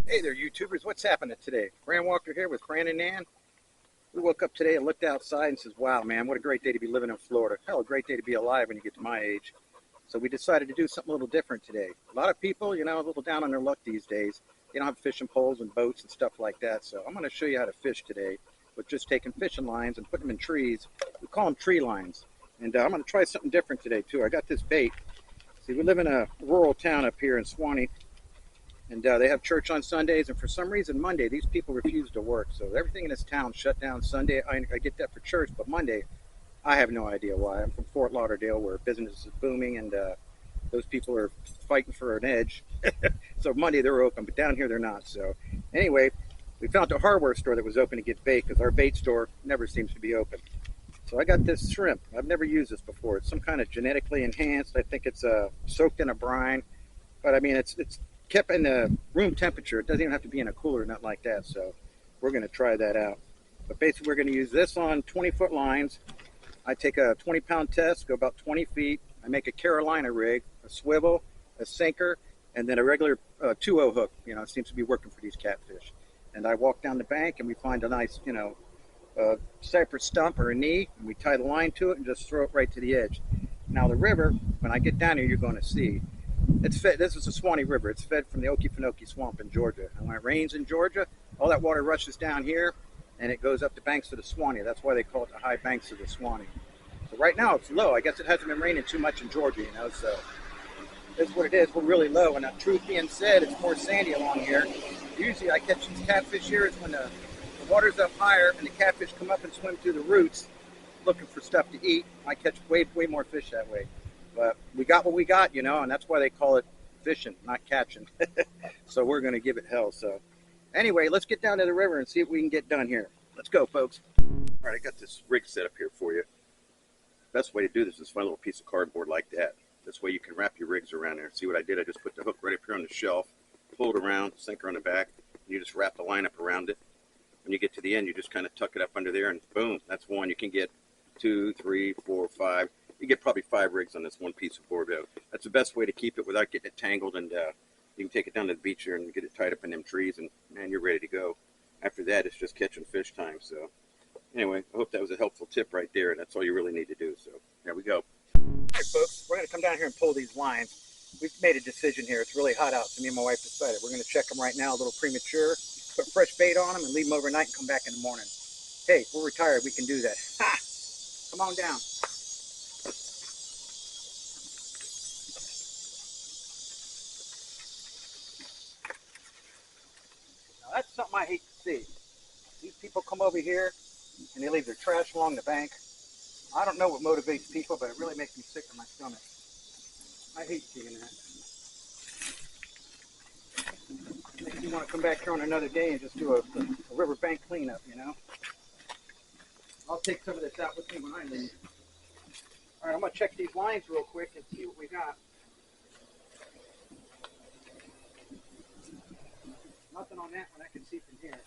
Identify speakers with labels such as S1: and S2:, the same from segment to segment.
S1: Hey there, YouTubers. What's happening today? Fran Walker here with Fran and Nan. We woke up today and looked outside and says, wow, man, what a great day to be living in Florida. Hell, a great day to be alive when you get to my age. So we decided to do something a little different today. A lot of people, a little down on their luck these days. They don't have fishing poles and boats and stuff like that. So I'm going to show you how to fish today with just taking fishing lines and putting them in trees. We call them tree lines. And I'm going to try something different today, too. I got this bait. See, we live in a rural town up here in Suwannee. And they have church on Sundays, and for some reason Monday these people refuse to work. So everything in this town shut down Sunday. I get that for church, but Monday I have no idea why. I'm from Fort Lauderdale, where business is booming, and those people are fighting for an edge. So Monday they're open, but down here they're not. So anyway, we found a hardware store that was open to get bait because our bait store never seems to be open. So I got this shrimp. I've never used this before. It's some kind of genetically enhanced. I think it's soaked in a brine, but I mean it's kept in the room temperature. It doesn't even have to be in a cooler, nothing like that. So we're going to try that out. But basically we're going to use this on 20-foot lines. I take a 20-pound test, go about 20 feet. I make a Carolina rig, a swivel, a sinker, and then a regular 2-0 hook. It seems to be working for these catfish. And I walk down the bank and we find a nice, cypress stump or a knee, and we tie the line to it and just throw it right to the edge. Now the river, when I get down here, you're going to see, it's fed. This is the Suwannee River. It's fed from the Okefenokee Swamp in Georgia. And when it rains in Georgia, all that water rushes down here, and it goes up the banks of the Suwannee. That's why they call it the high banks of the Suwannee. So right now it's low. I guess it hasn't been raining too much in Georgia, so that's what it is. We're really low. And truth being said, it's more sandy along here. Usually I catch these catfish here is when the water's up higher and the catfish come up and swim through the roots looking for stuff to eat. I catch way more fish that way. But we got what we got, and that's why they call it fishing, not catching. So we're going to give it hell. So anyway, let's get down to the river and see what we can get done here. Let's go, folks. All right, I got this rig set up here for you. Best way to do this is find a little piece of cardboard like that. This way you can wrap your rigs around there. See what I did? I just put the hook right up here on the shelf, pull it around, sinker on the back, and you just wrap the line up around it. When you get to the end, you just kind of tuck it up under there, and boom, that's one. You can get 2, 3, 4, 5. You get probably 5 rigs on this one piece of board. That's the best way to keep it without getting it tangled, and you can take it down to the beach here and get it tied up in them trees, and man, you're ready to go. After that, it's just catching fish time. So anyway, I hope that was a helpful tip right there, and that's all you really need to do. So there we go. All right, folks, we're going to come down here and pull these lines. We've made a decision here. It's really hot out, so me and my wife decided we're going to check them right now, a little premature, put fresh bait on them, and leave them overnight and come back in the morning. Hey, we're retired. We can do that. Ha! Come on down. Now, that's something I hate to see. These people come over here and they leave their trash along the bank. I don't know what motivates people, but it really makes me sick to my stomach. I hate seeing that. Makes you want to come back here on another day and just do a riverbank cleanup, I'll take some of this out with me when I leave. All right, I'm going to check these lines real quick and see what we got. Nothing on that one I can see from here.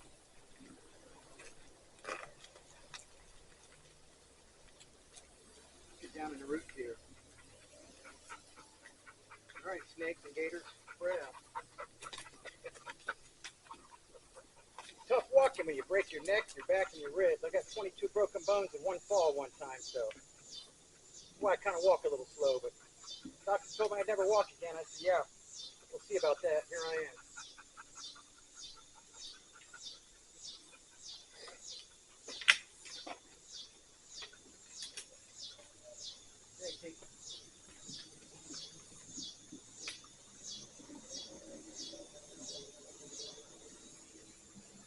S1: Get down in the roots here. All right, snakes and gators, spread out. Tough walking when you break your neck, your back, and your ribs. I got 22 broken bones and 1 fall one time, so that's why I kind of walk a little slow. But the doctor told me I'd never walk again. I said, yeah, we'll see about that. Here I am.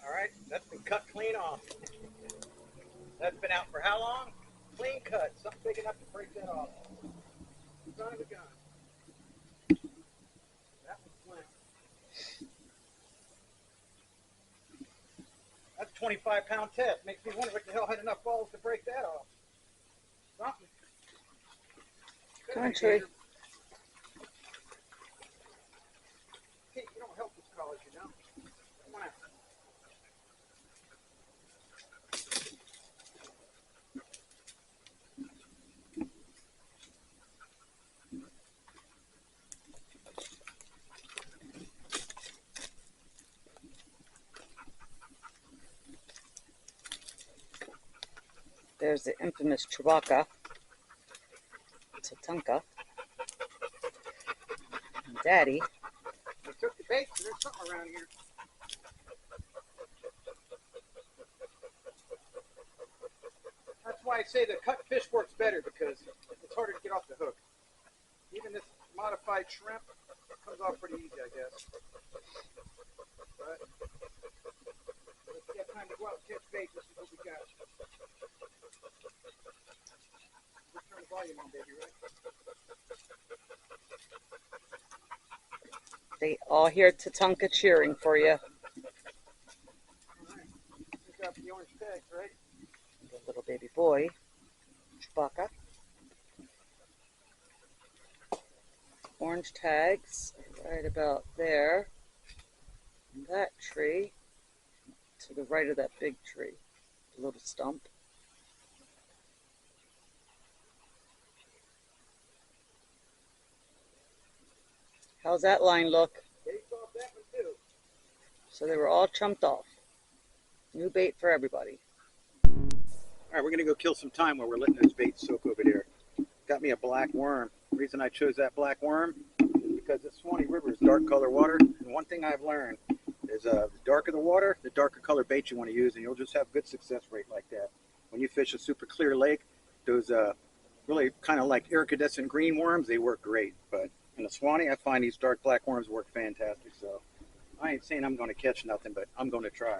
S1: All right, that's been cut clean off. That's been out for how long? Clean cut. Something big enough to break that off. Son of a gun. That was flint. That's a 25-pound test. Makes me wonder what the hell had enough balls to break that off. Something.
S2: Country.
S1: Hey, you don't help this college, Come on out.
S2: There's the infamous Chewbacca, Tatanka, and Daddy.
S1: They took the bait, so there's something around here. That's why I say the cut fish works better, because it's harder to get off the hook. Even this modified shrimp comes off pretty easy, I guess. But if you have time to go out and catch bait, this is what we got. Let's turn the volume on, baby, right?
S2: They all hear Tatanka cheering for you.
S1: All right. Look out for the orange tags, right?
S2: The little baby boy, Chewbacca. Orange tags right about there. And that tree to the right of that big tree, the little stump. How's that line look?
S1: Bait's off that one too.
S2: So they were all chumped off. New bait for everybody.
S1: All right, we're gonna go kill some time while we're letting those baits soak over there. Got me a black worm. The reason I chose that black worm is because the Suwannee River is dark color water. And one thing I've learned is the darker the water, the darker color bait you want to use, and you'll just have good success rate like that. When you fish a super clear lake, those really kind of like iridescent green worms, they work great. But in the Suwannee, I find these dark black worms work fantastic. So I ain't saying I'm going to catch nothing, but I'm going to try.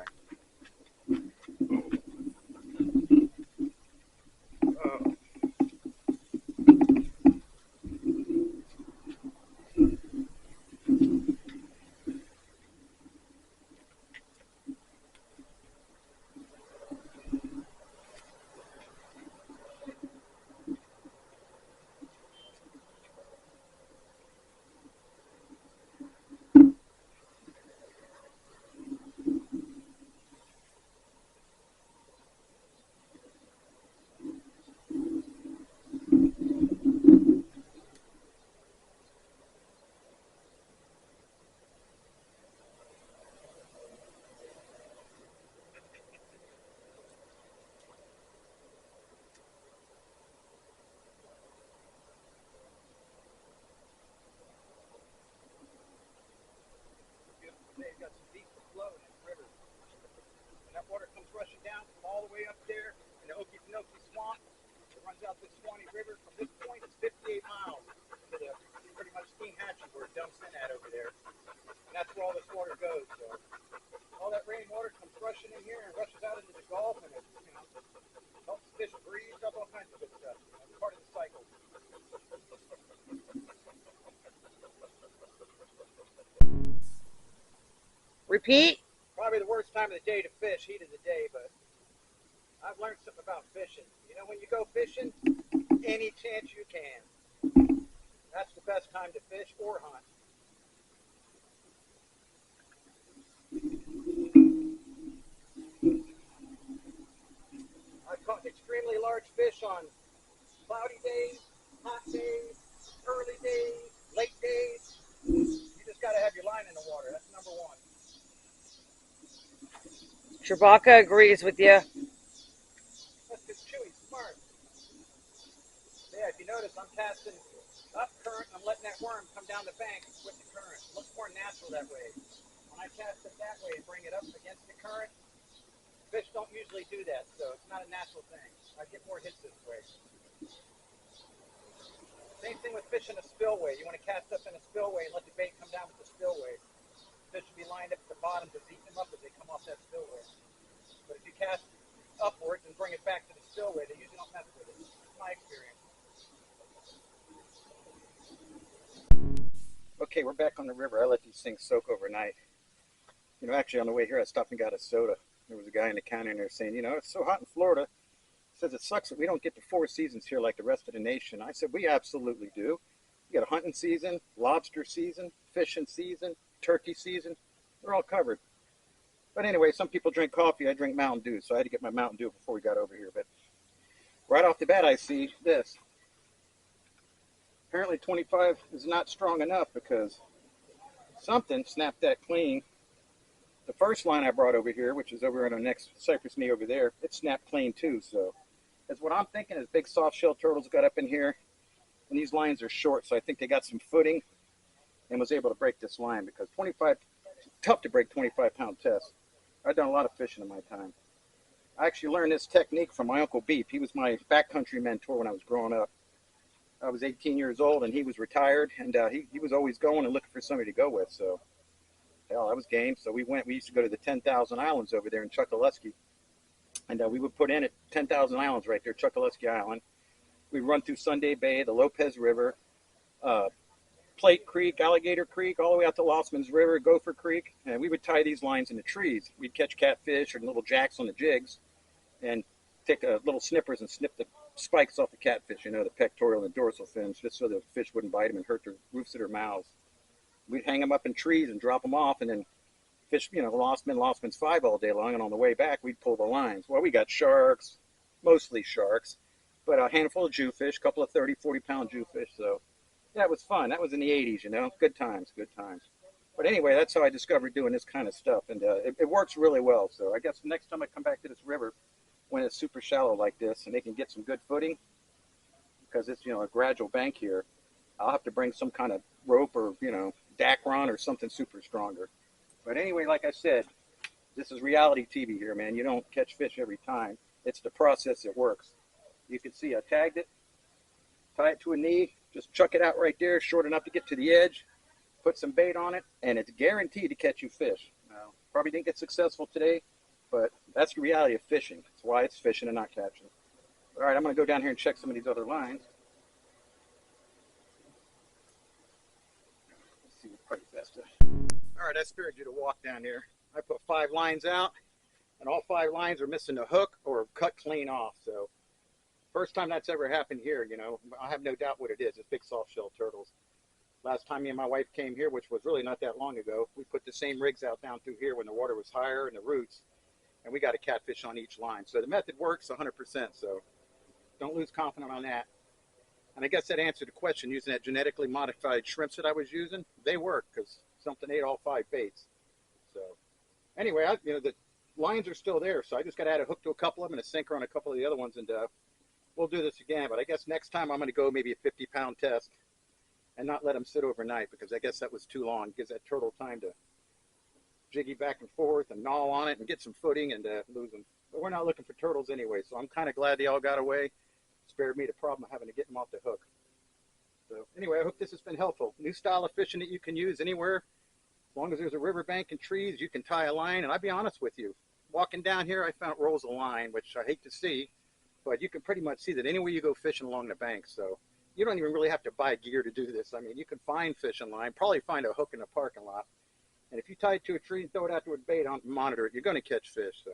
S1: They've got some decent flow in this river. And that water comes rushing down from all the way up there in the Okefenokee Swamp. It runs out the Suwannee River. From this point, it's 58 miles to the pretty much Steam Hatchet where it dumps in at over there. And that's where all this water goes. So all that rainwater comes rushing in here and rushes out into the Gulf, and it, helps fish breathe, does all kinds of good stuff. It's part of the cycle.
S2: Repeat.
S1: Probably the worst time of the day to fish, heat of the day, but I've learned something about fishing. When you go fishing, any chance you can. That's the best time to fish or hunt. I've caught extremely large fish on cloudy days, hot days, early days, late days. You just got to have your line in the water. That's number one.
S2: Chewbacca agrees with you.
S1: That's because Chewy's smart. Yeah, if you notice, I'm casting up current. I'm letting that worm come down the bank with the current. It looks more natural that way. When I cast it that way and bring it up against the current, fish don't usually do that, so it's not a natural thing. I get more hits this way. Same thing with fishing a spillway. You want to cast up in a spillway and let the bait come down with the spillway. Fish will be lined up at the bottom, just eating them up as they come off that spillway. But if you cast upwards and bring it back to the spillway, they usually don't mess with it. That's my experience. Okay, we're back on the river. I let these things soak overnight. Actually on the way here, I stopped and got a soda. There was a guy in the counter in there saying, it's so hot in Florida. He says it sucks that we don't get the 4 seasons here like the rest of the nation. I said, we absolutely do. You got a hunting season, lobster season, fishing season, turkey season. They're all covered. But anyway, some people drink coffee. I drink Mountain Dew, so I had to get my Mountain Dew before we got over here. But right off the bat, I see this. Apparently 25 is not strong enough because something snapped that clean. The first line I brought over here, which is over on our next cypress knee over there, it snapped clean too. So Is what I'm thinking is big soft shell turtles got up in here, and these lines are short, so I think they got some footing and was able to break this line because 25, tough to break 25-pound tests. I've done a lot of fishing in my time. I actually learned this technique from my Uncle Beep. He was my backcountry mentor when I was growing up. I was 18 years old and he was retired, and he was always going and looking for somebody to go with. So, hell, I was game. So we used to go to the 10,000 Islands over there in Chokoloskee, and we would put in at 10,000 Islands right there, Chokoloskee Island. We'd run through Sunday Bay, the Lopez River, uh, Plate Creek, Alligator Creek, all the way out to Lossman's River, Gopher Creek, and we would tie these lines into trees. We'd catch catfish or little jacks on the jigs, and take little snippers and snip the spikes off the catfish, the pectoral and dorsal fins, just so the fish wouldn't bite them and hurt the roofs of their mouths. We'd hang them up in trees and drop them off, and then fish, Lossman's 5 all day long, and on the way back, we'd pull the lines. Well, we got sharks, mostly sharks, but a handful of jewfish, a couple of 30, 40-pound jewfish, so yeah, it was fun. That was in the 80s, good times, good times. But anyway, that's how I discovered doing this kind of stuff, and it works really well. So I guess next time I come back to this river, when it's super shallow like this, and they can get some good footing, because it's, a gradual bank here, I'll have to bring some kind of rope or, Dacron or something super stronger. But anyway, like I said, this is reality TV here, man. You don't catch fish every time. It's the process that works. You can see I tagged it, tie it to a knee, just chuck it out right there, short enough to get to the edge, put some bait on it, and it's guaranteed to catch you fish. Probably didn't get successful today, but that's the reality of fishing. That's why it's fishing and not catching. All right, I'm going to go down here and check some of these other lines. Let's see what's probably best. All right, I spared you to walk down here. I put 5 lines out, and all 5 lines are missing a hook or cut clean off. So first time that's ever happened here, I have no doubt what it is. It's big soft shell turtles. Last time me and my wife came here, which was really not that long ago, we put the same rigs out down through here when the water was higher and the roots, and we got a catfish on each line. So the method works 100%, so don't lose confidence on that. And I guess that answered the question, using that genetically modified shrimps that I was using. They work because something ate all 5 baits. So anyway, the lines are still there, so I just got to add a hook to a couple of them and a sinker on a couple of the other ones, and we'll do this again. But I guess next time I'm going to go maybe a 50-pound test and not let them sit overnight, because I guess that was too long. It gives that turtle time to jiggy back and forth and gnaw on it and get some footing and lose them. But we're not looking for turtles anyway, so I'm kind of glad they all got away. Spared me the problem of having to get them off the hook. So anyway, I hope this has been helpful. New style of fishing that you can use anywhere. As long as there's a riverbank and trees, you can tie a line. And I'll be honest with you, walking down here, I found rolls of line, which I hate to see, but you can pretty much see that anywhere you go fishing along the bank. So you don't even really have to buy gear to do this. I mean, you can find fishing line, probably find a hook in the parking lot. And if you tie it to a tree and throw it out to a bait on, monitor it, you're going to catch fish. So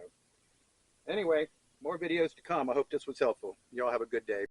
S1: anyway, more videos to come. I hope this was helpful. You all have a good day.